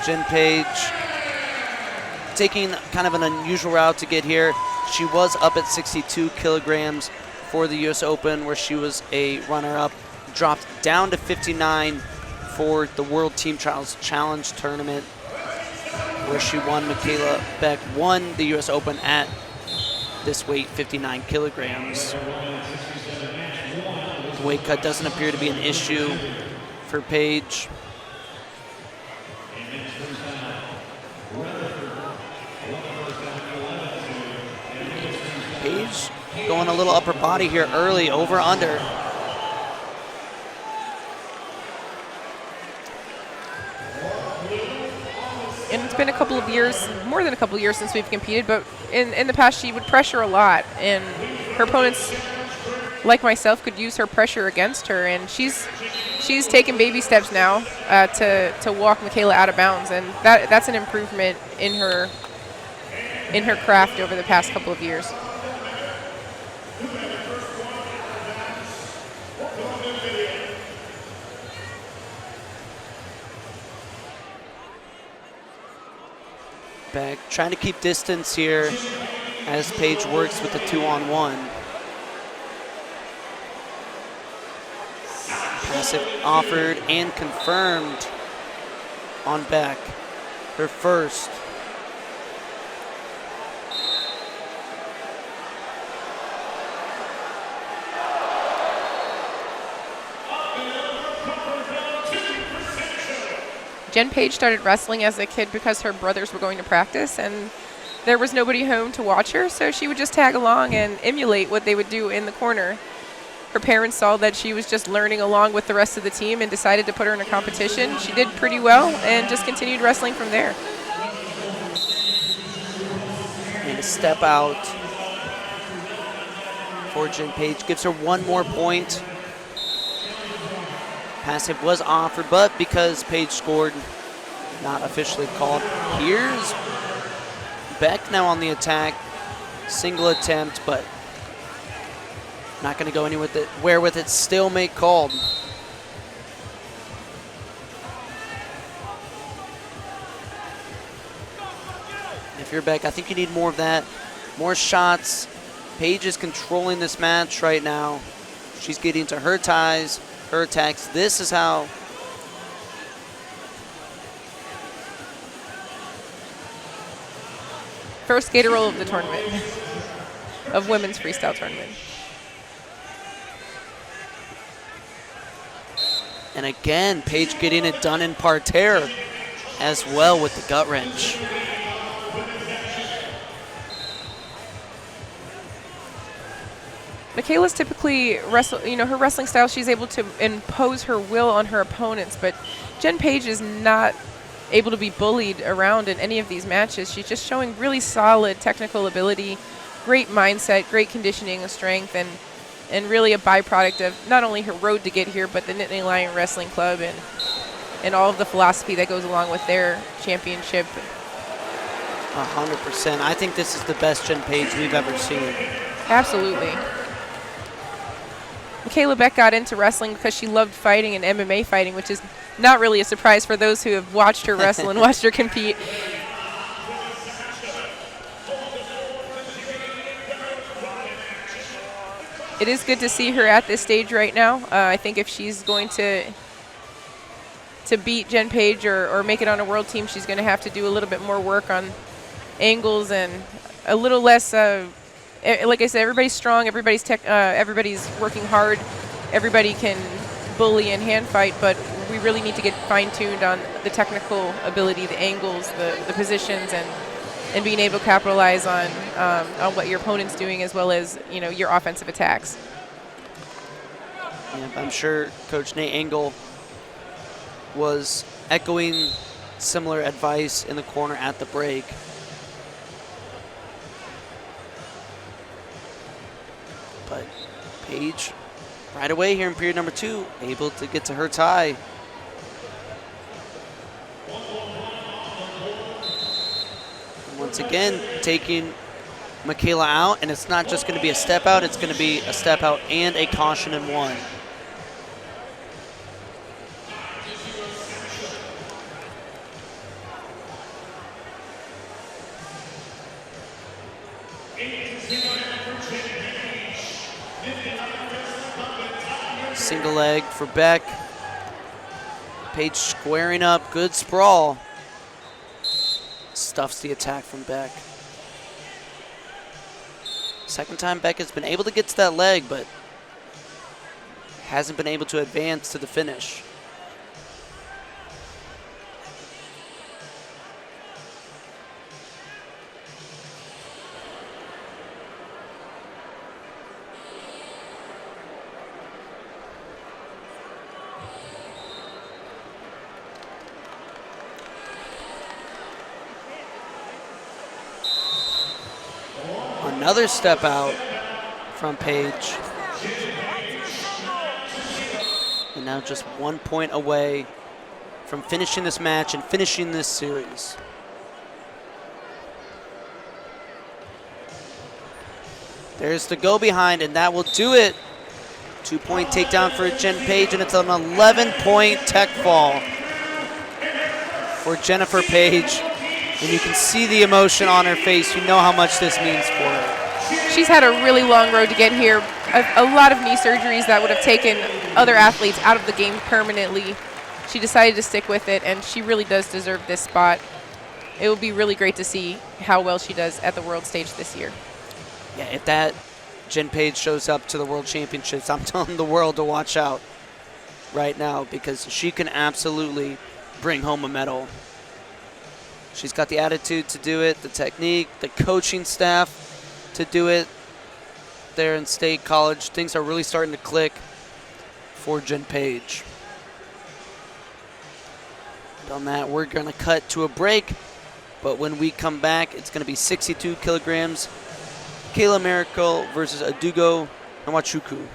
Jen Page taking kind of an unusual route to get here. She was up at 62 kilograms for the U.S. Open, where she was a runner-up, dropped down to 59 for the World Team Trials Challenge Tournament, where she won. Michaela Beck won the U.S. Open at this weight, 59 kilograms. The weight cut doesn't appear to be an issue for Paige. Paige going a little upper body here early, over under. And it's been a couple of years, more than a couple of years since we've competed, but in the past she would pressure a lot, and her opponents, like myself, could use her pressure against her, and she's taken baby steps now to walk Michaela out of bounds, and that's an improvement in her craft over the past couple of years. Beck trying to keep distance here as Paige works with the 2-on-1. Passive offered and confirmed on Beck, her first. Jen Page started wrestling as a kid because her brothers were going to practice, and there was nobody home to watch her, so she would just tag along and emulate what they would do in the corner. Her parents saw that she was just learning along with the rest of the team and decided to put her in a competition. She did pretty well and just continued wrestling from there. And a step out for Jen Page gives her one more point. Passive was offered, but because Paige scored, not officially called. Here's Beck now on the attack. Single attempt, but not going to go anywhere with it. Still make called. If you're Beck, I think you need more of that. More shots. Paige is controlling this match right now. She's getting to her ties, her attacks. This is how first skater roll of the tournament, of women's freestyle tournament. And again, Paige getting it done in parterre as well with the gut wrench. Michaela's typically her wrestling style, she's able to impose her will on her opponents, but Jen Page is not able to be bullied around in any of these matches. She's just showing really solid technical ability, great mindset, great conditioning and strength, and really a byproduct of not only her road to get here, but the Nittany Lion Wrestling Club and all of the philosophy that goes along with their championship. 100%. I think this is the best Jen Page we've ever seen. Absolutely. Michaela Beck got into wrestling because she loved fighting and MMA fighting, which is not really a surprise for those who have watched her wrestle and watched her compete. It is good to see her at this stage right now. I think if she's going to beat Jen Page or make it on a world team, she's going to have to do a little bit more work on angles and a little less like I said, everybody's strong, everybody's working hard, everybody can bully and hand fight, but we really need to get fine-tuned on the technical ability, the angles, the positions, and being able to capitalize on what your opponent's doing, as well as your offensive attacks. Yeah, I'm sure Coach Nate Engel was echoing similar advice in the corner at the break. But Paige, right away here in period number 2, able to get to her tie. Once again, taking Michaela out, and it's not just going to be a step out, it's going to be a step out and a caution in one. Single leg for Beck. Page squaring up, good sprawl. Stuffs the attack from Beck. Second time Beck has been able to get to that leg, but hasn't been able to advance to the finish. Another step out from Page. And now just 1 point away from finishing this match and finishing this series. There's the go behind, and that will do it. 2 point takedown for Jen Page, and it's an 11-point tech fall for Jennifer Page. And you can see the emotion on her face. You know how much this means for her. She's had a really long road to get here. A lot of knee surgeries that would have taken other athletes out of the game permanently. She decided to stick with it, and she really does deserve this spot. It will be really great to see how well she does at the world stage this year. Yeah, if that Jen Page shows up to the World Championships, I'm telling the world to watch out right now, because she can absolutely bring home a medal. She's got the attitude to do it, the technique, the coaching staff to do it there in State College. Things are really starting to click for Jen Page. And on that, we're going to cut to a break, but when we come back, it's going to be 62 kilograms. Kayla Miracle versus Adugo Nwachukwu.